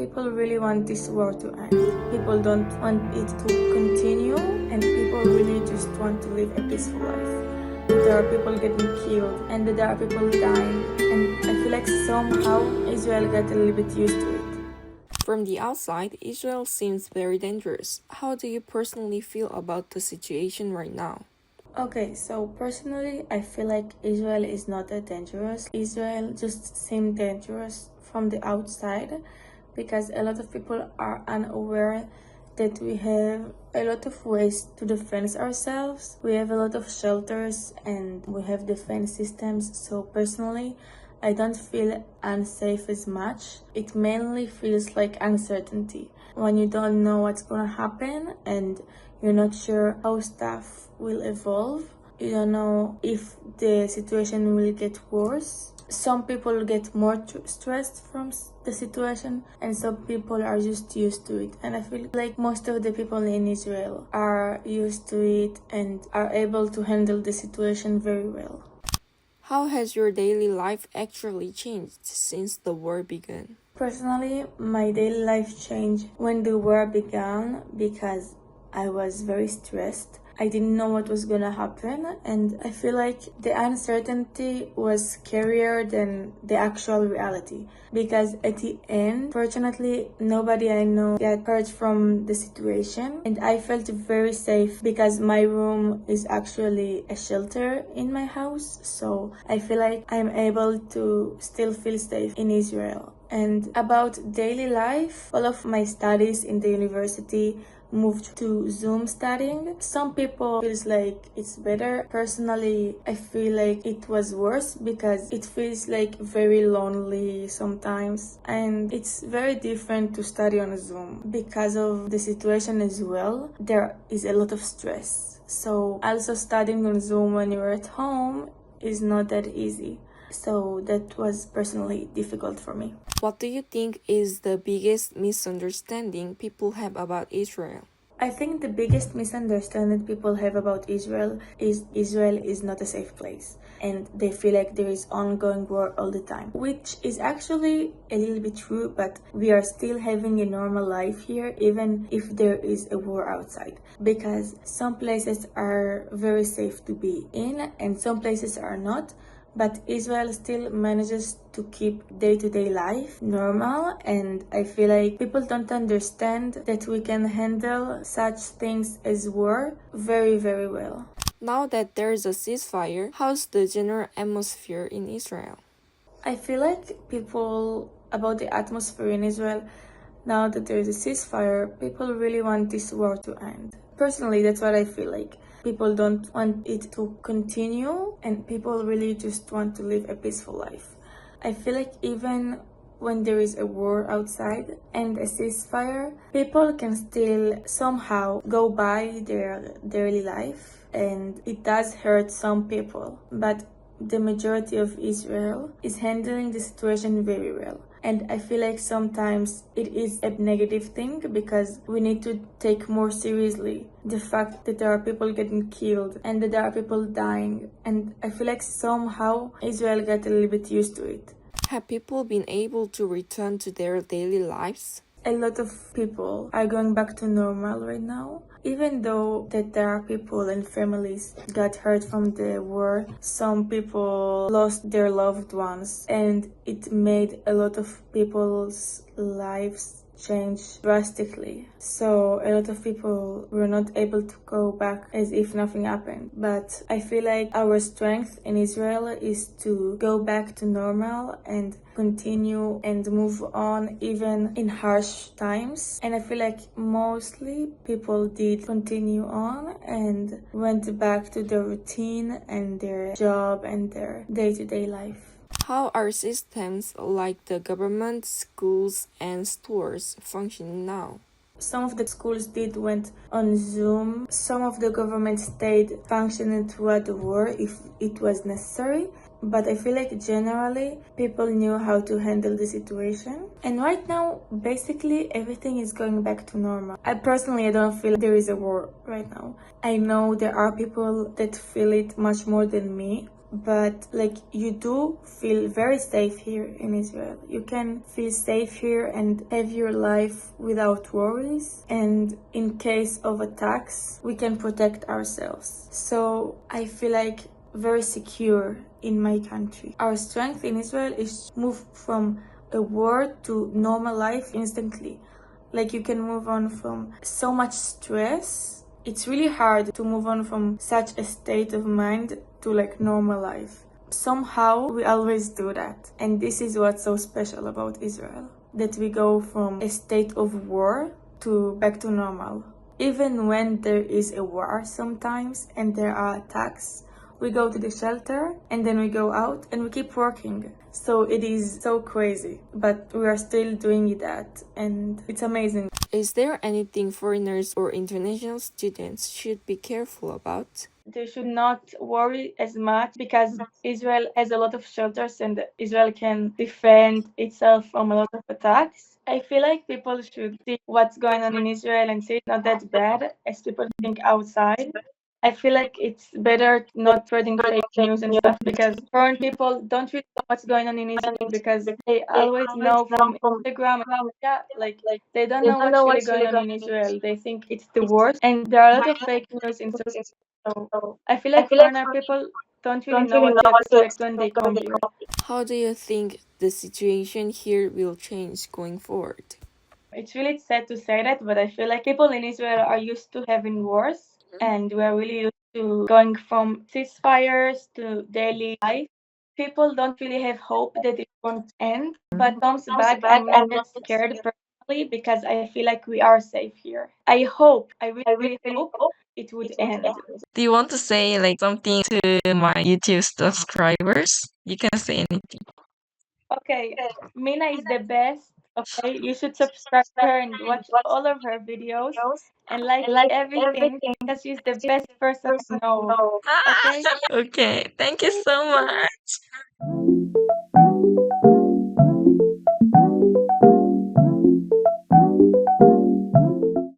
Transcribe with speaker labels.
Speaker 1: people really want this war to end. People don't want it to continue, and people really just want to live a peaceful life. There are people getting killed, and there are people dying, and I feel like somehow Israel got a little bit used to it.
Speaker 2: From the outside, Israel seems very dangerous. How do you personally feel about the situation right now?
Speaker 1: Okay, so personally, I feel like Israel is not that dangerous. Israel just seems dangerous from the outside because a lot of people are unaware that we have a lot of ways to defend ourselves. We have a lot of shelters and we have defense systems. So personally, I don't feel unsafe as much. It mainly feels like uncertainty. When you don't know what's gonna happen and you're not sure how stuff will evolve. You don't know if the situation will get worse. Some people get more stressed from the situation, and some people are just used to it. And I feel like most of the people in Israel are used to it and are able to handle the situation very well.
Speaker 2: How has your daily life actually changed since the war began?
Speaker 1: Personally, my daily life changed when the war began because I was very stressed. I didn't know what was gonna happen, and I feel like the uncertainty was scarier than the actual reality. Because at the end, fortunately, nobody I know got hurt from the situation, and I felt very safe because my room is actually a shelter in my house, so I feel like I'm able to still feel safe in Israel. And about daily life, all of my studies in the university moved to Zoom studying. Some people feels like it's better. Personally, I feel like it was worse because it feels like very lonely sometimes, and it's very different to study on Zoom because of the situation as well. There is a lot of stress. So also studying on Zoom when you're at home is not that easy. So that was personally difficult for me.
Speaker 2: What do you think is the biggest misunderstanding people have about Israel?
Speaker 1: I think the biggest misunderstanding people have about Israel is not a safe place, and they feel like there is ongoing war all the time, which is actually a little bit true, but we are still having a normal life here even if there is a war outside, because some places are very safe to be in and some places are not. But Israel still manages to keep day-to-day life normal, and I feel like people don't understand that we can handle such things as war very, very well.
Speaker 2: Now that there is a ceasefire, how's the general atmosphere in Israel?
Speaker 1: I feel like people about the atmosphere in Israel, now that there is a ceasefire, people really want this war to end. Personally, that's what I feel like. People don't want it to continue, and people really just want to live a peaceful life. I feel like even when there is a war outside and a ceasefire, people can still somehow go by their daily life, and it does hurt some people. But the majority of Israel is handling the situation very well. And I feel like sometimes it is a negative thing because we need to take more seriously the fact that there are people getting killed and that there are people dying. And I feel like somehow Israel got a little bit used to it.
Speaker 2: Have people been able to return to their daily lives?
Speaker 1: A lot of people are going back to normal right now. Even though that there are people and families got hurt from the war, some people lost their loved ones, and it made a lot of people's lives change drastically. So a lot of people were not able to go back as if nothing happened. But I feel like our strength in Israel is to go back to normal and continue and move on even in harsh times. And I feel like mostly people did continue on and went back to their routine and their job and their day-to-day life.
Speaker 2: How are systems like the government, schools, and stores functioning now?
Speaker 1: Some of the schools did went on Zoom. Some of the government stayed functioning throughout the war if it was necessary. But I feel like generally people knew how to handle the situation. And right now, basically everything is going back to normal. I don't feel there is a war right now. I know there are people that feel it much more than me. but like you do feel very safe here in Israel. You can feel safe here and have your life without worries, and in case of attacks we can protect ourselves. So I feel like very secure in my country. Our strength in Israel is to move from a war to normal life instantly. Like you can move on from so much stress. It's really hard to move on from such a state of mind to like normal life. Somehow we always do that. And this is what's so special about Israel. That we go from a state of war to back to normal. Even when there is a war sometimes and there are attacks, we go to the shelter and then we go out and we keep working. So it is so crazy, but we are still doing that and it's amazing.
Speaker 2: Is there anything foreigners or international students should be careful about?
Speaker 1: They should not worry as much because Israel has a lot of shelters and Israel can defend itself from a lot of attacks. I feel like people should see what's going on in Israel and see it's not that bad as people think outside. I feel like it's better not spreading fake news and stuff because foreign people don't really know what's going on in Israel because they always know from Instagram and media, like they don't know what's really going on in Israel. They think it's the worst, and there are a lot of fake news in social. So I feel like foreigner people don't really know what to expect when they come here.
Speaker 2: How do you think the situation here will change going forward?
Speaker 1: It's really sad to say that, but I feel like people in Israel are used to having wars, and we're really used to going from ceasefires to daily life. People don't really have hope that it won't end, but comes back. I'm not that scared personally because I feel like we are safe here. I hope, I really, really hope it would end.
Speaker 2: Do you want to say like something to my YouTube subscribers? You can say anything.
Speaker 1: Okay, Mina is the best. Okay, you should subscribe to her and watch all of her videos and like everything because she's the best person I know. Okay?
Speaker 2: Okay, thank you so much.